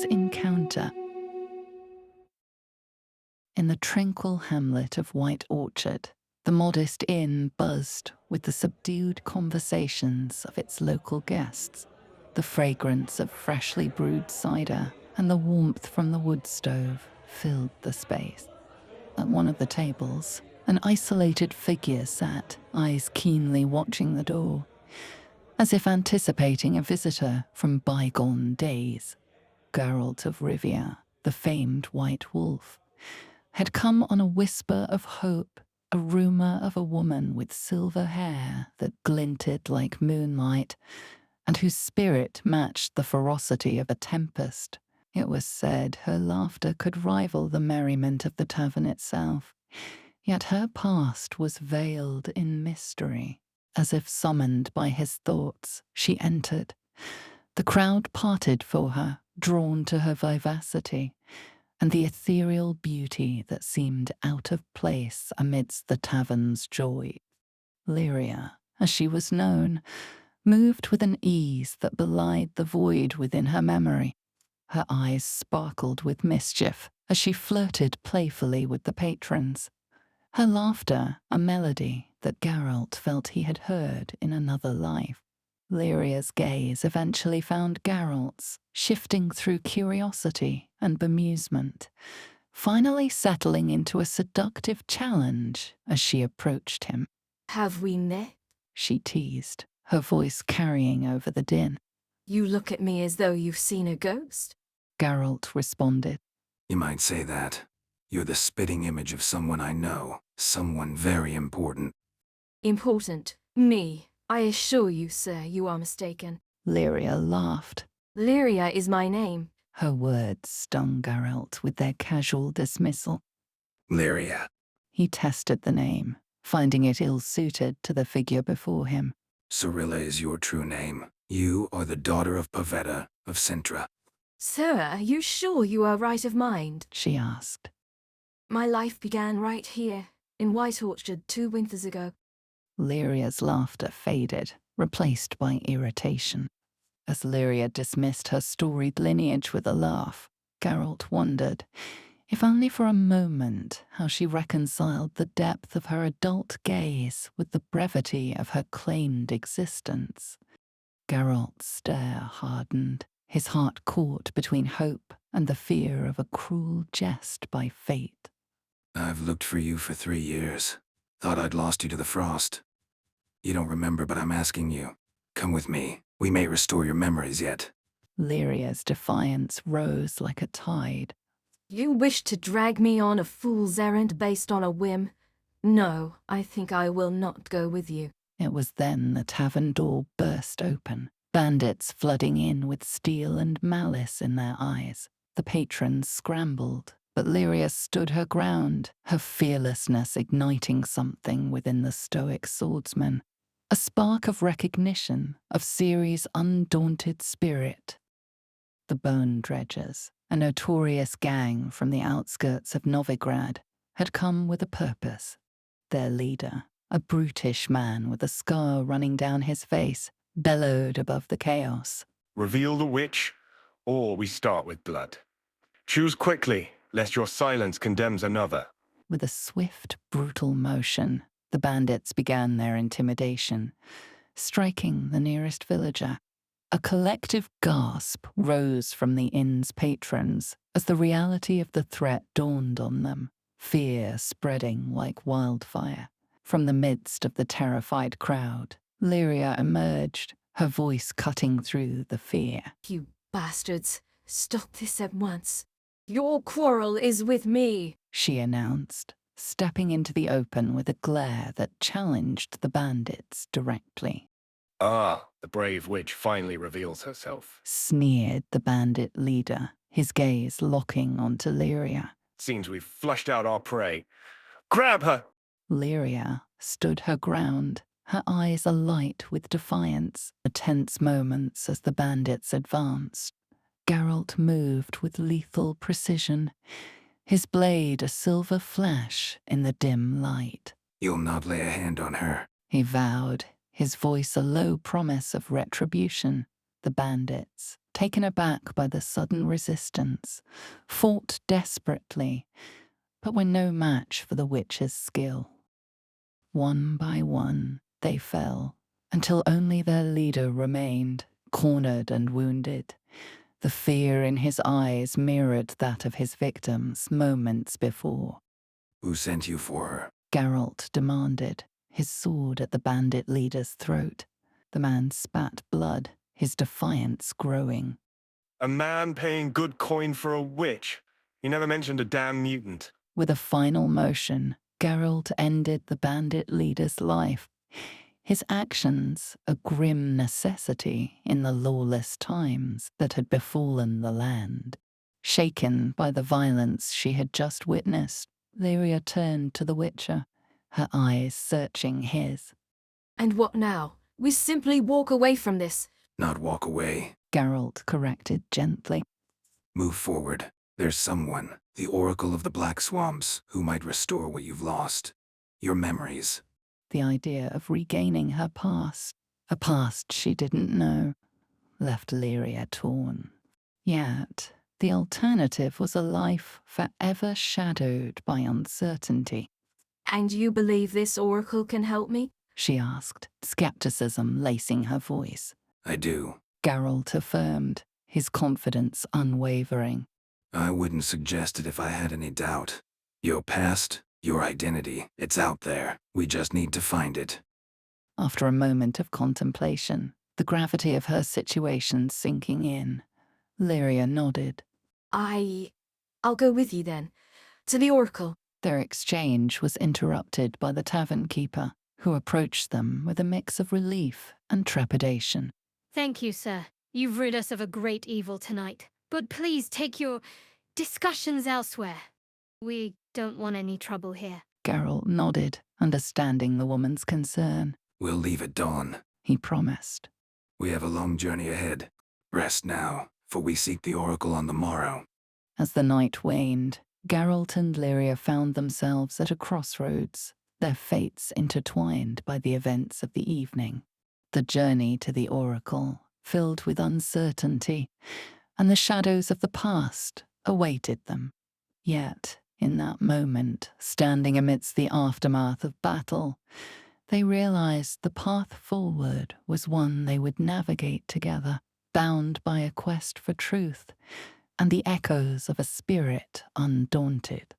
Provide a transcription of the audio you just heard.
encounter. In the tranquil hamlet of White Orchard, the modest inn buzzed with the subdued conversations of its local guests. The fragrance of freshly brewed cider and the warmth from the wood stove filled the space. At one of the tables, an isolated figure sat, eyes keenly watching the door, as if anticipating a visitor from bygone days. Geralt of Rivia, the famed White Wolf, had come on a whisper of hope, a rumor of a woman with silver hair that glinted like moonlight, and whose spirit matched the ferocity of a tempest. It was said her laughter could rival the merriment of the tavern itself, yet her past was veiled in mystery. As if summoned by his thoughts, she entered. The crowd parted for her, drawn to her vivacity, and the ethereal beauty that seemed out of place amidst the tavern's joy. Lyria, as she was known, moved with an ease that belied the void within her memory. Her eyes sparkled with mischief as she flirted playfully with the patrons. Her laughter, a melody that Geralt felt he had heard in another life. Lyria's gaze eventually found Geralt's, shifting through curiosity and bemusement, finally settling into a seductive challenge as she approached him. "Have we met?" she teased, her voice carrying over the din. "You look at me as though you've seen a ghost." Geralt responded. You might say that. You're the spitting image of someone I know, someone very important. "Important? Me? I assure you, sir, you are mistaken." Lyria laughed. "Lyria is my name." Her words stung Geralt with their casual dismissal. Lyria. He tested the name, finding it ill-suited to the figure before him. Cirilla is your true name. You are the daughter of Pavetta of Sintra. "Sir, are you sure you are right of mind?" she asked. "My life began right here, in White Orchard 2 winters ago." Lyria's laughter faded, replaced by irritation. As Lyria dismissed her storied lineage with a laugh, Geralt wondered, if only for a moment, how she reconciled the depth of her adult gaze with the brevity of her claimed existence. Geralt's stare hardened, his heart caught between hope and the fear of a cruel jest by fate. I've looked for you for 3 years. Thought I'd lost you to the frost. You don't remember, but I'm asking you. Come with me. We may restore your memories yet. Lyria's defiance rose like a tide. "You wish to drag me on a fool's errand based on a whim? No, I think I will not go with you." It was then the tavern door burst open, bandits flooding in with steel and malice in their eyes. The patrons scrambled, but Lyria stood her ground, her fearlessness igniting something within the stoic swordsman. A spark of recognition of Ciri's undaunted spirit. The Bone Dredgers, a notorious gang from the outskirts of Novigrad, had come with a purpose. Their leader, a brutish man with a scar running down his face, bellowed above the chaos. "Reveal the witch, or we start with blood. Choose quickly, lest your silence condemns another." With a swift, brutal motion, the bandits began their intimidation, striking the nearest villager. A collective gasp rose from the inn's patrons as the reality of the threat dawned on them, fear spreading like wildfire. From the midst of the terrified crowd, Lyria emerged, her voice cutting through the fear. "You bastards, stop this at once. Your quarrel is with me," she announced, stepping into the open with a glare that challenged the bandits directly. "Ah, the brave witch finally reveals herself," sneered the bandit leader, his gaze locking onto Lyria. "Seems we've flushed out our prey. Grab her!" Lyria stood her ground, her eyes alight with defiance. The tense moments as the bandits advanced. Geralt moved with lethal precision, his blade a silver flash in the dim light. You'll not lay a hand on her, he vowed, his voice a low promise of retribution. The bandits, taken aback by the sudden resistance, fought desperately, but were no match for the witch's skill. One by one, they fell, until only their leader remained, cornered and wounded. The fear in his eyes mirrored that of his victims moments before. Who sent you for her? Geralt demanded, his sword at the bandit leader's throat. The man spat blood, his defiance growing. A man paying good coin for a witch. You never mentioned a damn mutant. With a final motion, Geralt ended the bandit leader's life. His actions a grim necessity in the lawless times that had befallen the land. Shaken by the violence she had just witnessed, Lyria turned to the Witcher, her eyes searching his. And what now? We simply walk away from this. Not walk away. Geralt corrected gently. Move forward. There's someone, the Oracle of the Black Swamps, who might restore what you've lost. Your memories. The idea of regaining her past, a past she didn't know, left Lyria torn. Yet, the alternative was a life forever shadowed by uncertainty. And you believe this oracle can help me? She asked, skepticism lacing her voice. I do. Geralt affirmed, his confidence unwavering. I wouldn't suggest it if I had any doubt. Your past, your identity, it's out there. We just need to find it. After a moment of contemplation, the gravity of her situation sinking in, Lyria nodded. I'll go with you then. To the oracle. Their exchange was interrupted by the tavern keeper, who approached them with a mix of relief and trepidation. Thank you, sir. You've rid us of a great evil tonight. But please take your discussions elsewhere. We don't want any trouble here. Geralt nodded, understanding the woman's concern. We'll leave at dawn. He promised. We have a long journey ahead. Rest now, for we seek the Oracle on the morrow. As the night waned, Geralt and Lyria found themselves at a crossroads, their fates intertwined by the events of the evening. The journey to the Oracle, filled with uncertainty, and the shadows of the past awaited them. Yet, in that moment, standing amidst the aftermath of battle, they realized the path forward was one they would navigate together, bound by a quest for truth and the echoes of a spirit undaunted.